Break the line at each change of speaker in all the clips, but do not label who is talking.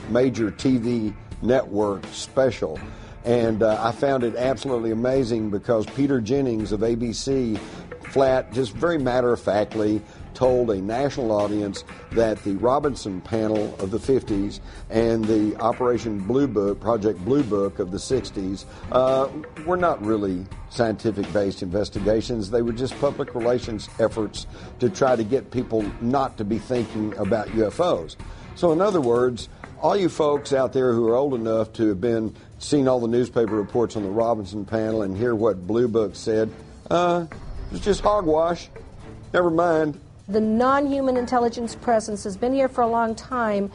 major TV network special. And I found it absolutely amazing because Peter Jennings of ABC just very matter-of-factly told a national audience that the Robinson panel of the 50s and the Operation Blue Book, Project Blue Book of the 60s were not really scientific-based investigations. They were just public relations efforts to try to get people not to be thinking about UFOs. So in other words, all you folks out there who are old enough to have seen all the newspaper reports on the Robinson panel and hear what Blue Book said, it's just hogwash. Never mind.
The non-human intelligence presence has been here for a long time.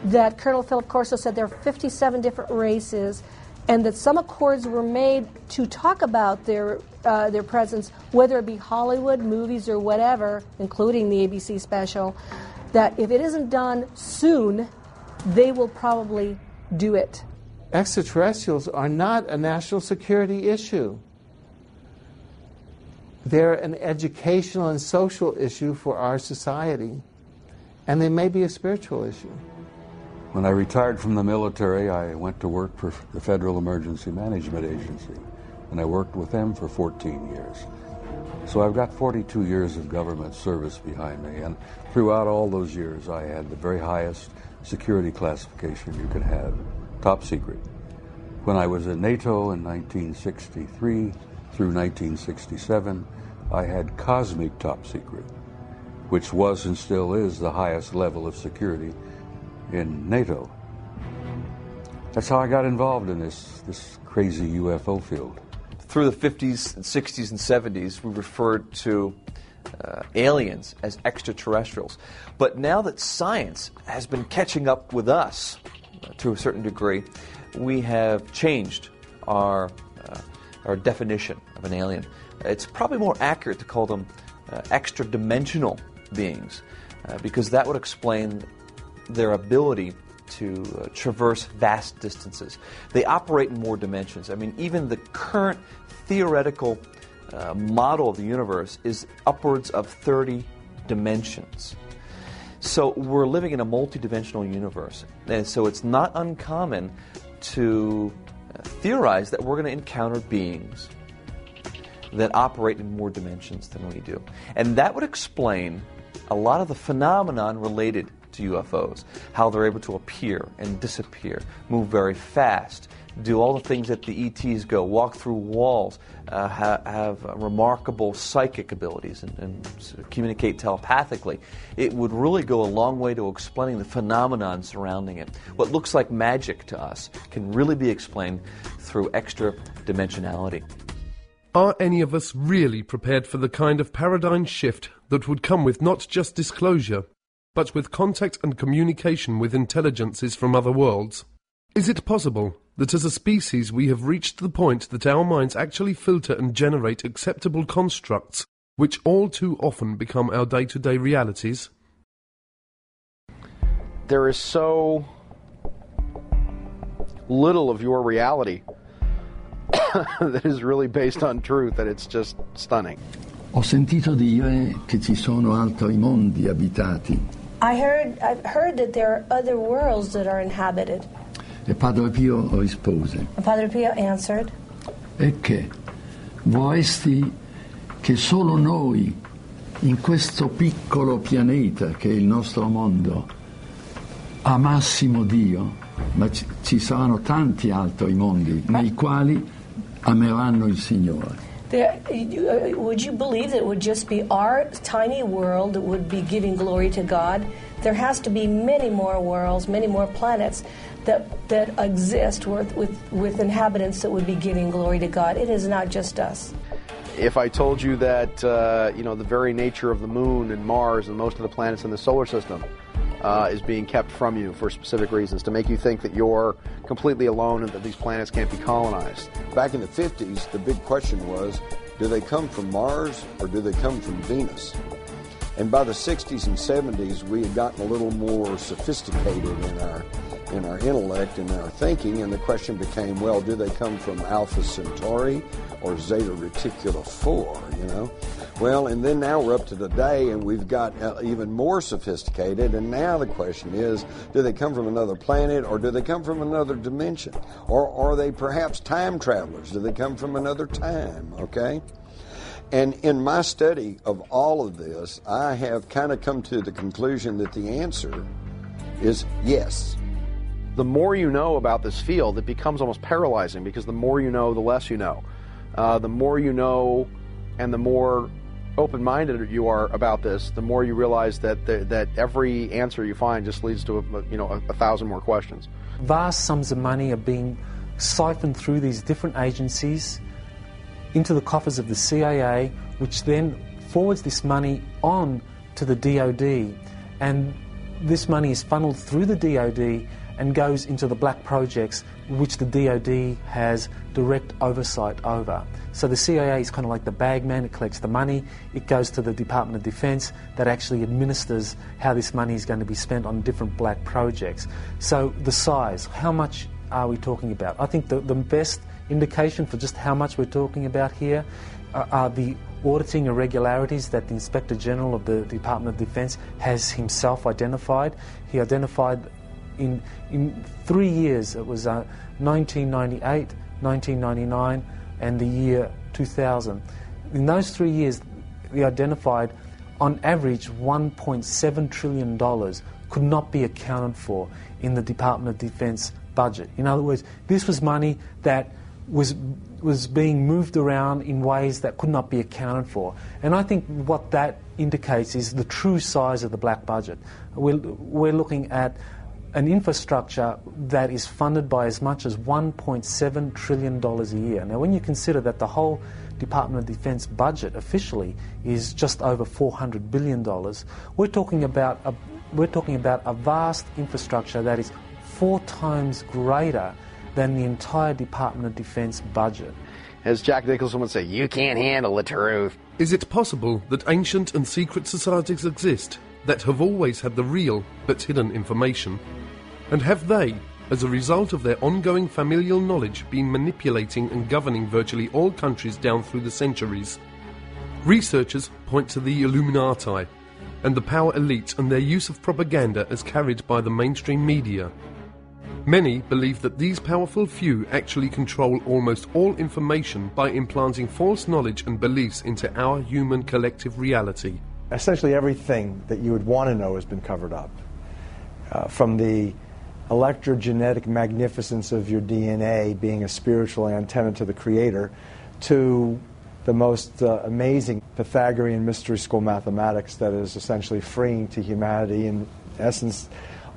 That Colonel Philip Corso said there are 57 different races, and that some accords were made to talk about their presence, whether it be Hollywood, movies, or whatever, including the ABC special, that if it isn't done soon, they will probably do it.
Extraterrestrials are not a national security issue. They're an educational and social issue for our society, and they may be a spiritual issue.
When I retired from the military, I went to work for the Federal Emergency Management Agency, and I worked with them for 14 years. So I've got 42 years of government service behind me, and throughout all those years I had the very highest security classification you could have, top secret. When I was in NATO in 1963 through 1967, I had cosmic top secret, which was and still is the highest level of security in NATO. That's how I got involved in this crazy UFO field.
Through the 50s and 60s and 70s, we referred to aliens as extraterrestrials. But now that science has been catching up with us to a certain degree, we have changed our definition of an alien. It's probably more accurate to call them extra-dimensional beings, because that would explain their ability to traverse vast distances. They operate in more dimensions. I mean, even the current theoretical model of the universe is upwards of 30 dimensions. So we're living in a multidimensional universe, and so it's not uncommon to theorize that we're going to encounter beings that operate in more dimensions than we do. And that would explain a lot of the phenomenon related to UFOs, how they're able to appear and disappear, move very fast, do all the things that the ETs go, walk through walls, have remarkable psychic abilities and communicate telepathically. It would really go a long way to explaining the phenomenon surrounding it. What looks like magic to us can really be explained through extra dimensionality.
Are any of us really prepared for the kind of paradigm shift that would come with not just disclosure, but with contact and communication with intelligences from other worlds? Is it possible that as a species we have reached the point that our minds actually filter and generate acceptable constructs which all too often become our day-to-day realities?
There is so little of your reality that is really based on truth that it's just stunning.
Ho sentito dire che ci sono altri mondi abitati.
I've heard that there are other worlds that are inhabited.
E Padre Pio rispose.
And Padre Pio answered.
E che vorresti che solo noi, in questo piccolo pianeta che è il nostro mondo, amassimo Dio, ma ci saranno tanti altri mondi nei quali ameranno il Signore.
Would you believe that it would just be our tiny world that would be giving glory to God? There has to be many more worlds, many more planets that exist with inhabitants that would be giving glory to God. It is not just us.
If I told you that the very nature of the moon and Mars and most of the planets in the solar system is being kept from you for specific reasons, to make you think that you're completely alone and that these planets can't be colonized.
Back in the 50s, the big question was, do they come from Mars or do they come from Venus? And by the 60s and 70s, we had gotten a little more sophisticated in our in our intellect and our thinking, and the question became, well, do they come from Alpha Centauri or Zeta Reticula 4, you know? Well, and then now we're up to today, and we've got even more sophisticated, and now the question is, do they come from another planet, or do they come from another dimension? Or are they perhaps time travelers? Do they come from another time, okay? And in my study of all of this, I have kind of come to the conclusion that the answer is yes.
The more you know about this field, it becomes almost paralyzing, because the more you know, the less you know. The more you know and the more open-minded you are about this, the more you realize that every answer you find just leads to a thousand more questions.
Vast sums of money are being siphoned through these different agencies into the coffers of the CIA, which then forwards this money on to the DOD, and this money is funneled through the DOD and goes into the black projects which the DOD has direct oversight over. So the CIA is kind of like the bagman. It collects the money, it goes to the Department of Defense that actually administers how this money is going to be spent on different black projects. So the size, how much are we talking about? I think the best indication for just how much we're talking about here are the auditing irregularities that the Inspector General of the Department of Defense has himself identified. He identified in 3 years, it was 1998, 1999 and the year 2000. In those 3 years, we identified on average $1.7 trillion could not be accounted for in the Department of Defense budget. In other words, this was money that was being moved around in ways that could not be accounted for. And I think what that indicates is the true size of the black budget. We're looking at an infrastructure that is funded by as much as $1.7 trillion a year. Now, when you consider that the whole Department of Defense budget officially is just over $400 billion, we're talking about a vast infrastructure that is 4 times greater than the entire Department of Defense budget.
As Jack Nicholson would say, you can't handle the truth.
Is it possible that ancient and secret societies exist that have always had the real but hidden information? And have they, as a result of their ongoing familial knowledge, been manipulating and governing virtually all countries down through the centuries? Researchers point to the Illuminati and the power elite and their use of propaganda as carried by the mainstream media. Many believe that these powerful few actually control almost all information by implanting false knowledge and beliefs into our human collective reality.
Essentially everything that you would want to know has been covered up. From the electrogenetic magnificence of your DNA being a spiritual antenna to the Creator, to the most amazing Pythagorean mystery school mathematics that is essentially freeing to humanity, in essence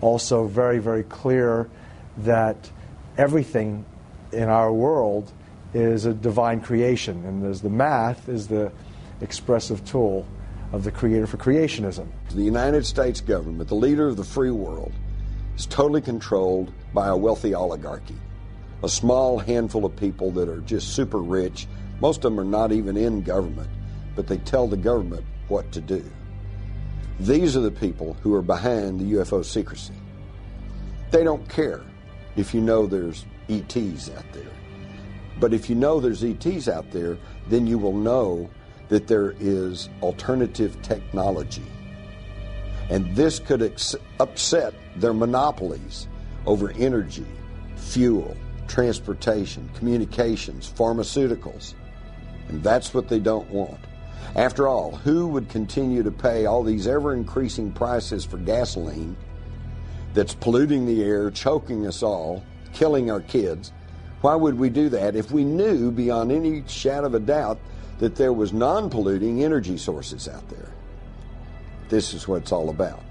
also very, very clear that everything in our world is a divine creation, and as the math is the expressive tool of the Creator for creationism.
The United States government, the leader of the free world, is totally controlled by a wealthy oligarchy, a small handful of people that are just super rich. Most of them are not even in government, but they tell the government what to do. These are the people who are behind the UFO secrecy. They don't care if you know there's ETs out there. But if you know there's ETs out there, then you will know that there is alternative technology. And this could upset their monopolies over energy, fuel, transportation, communications, pharmaceuticals. And that's what they don't want. After all, who would continue to pay all these ever-increasing prices for gasoline that's polluting the air, choking us all, killing our kids? Why would we do that if we knew beyond any shadow of a doubt that there was non-polluting energy sources out there? This is what it's all about.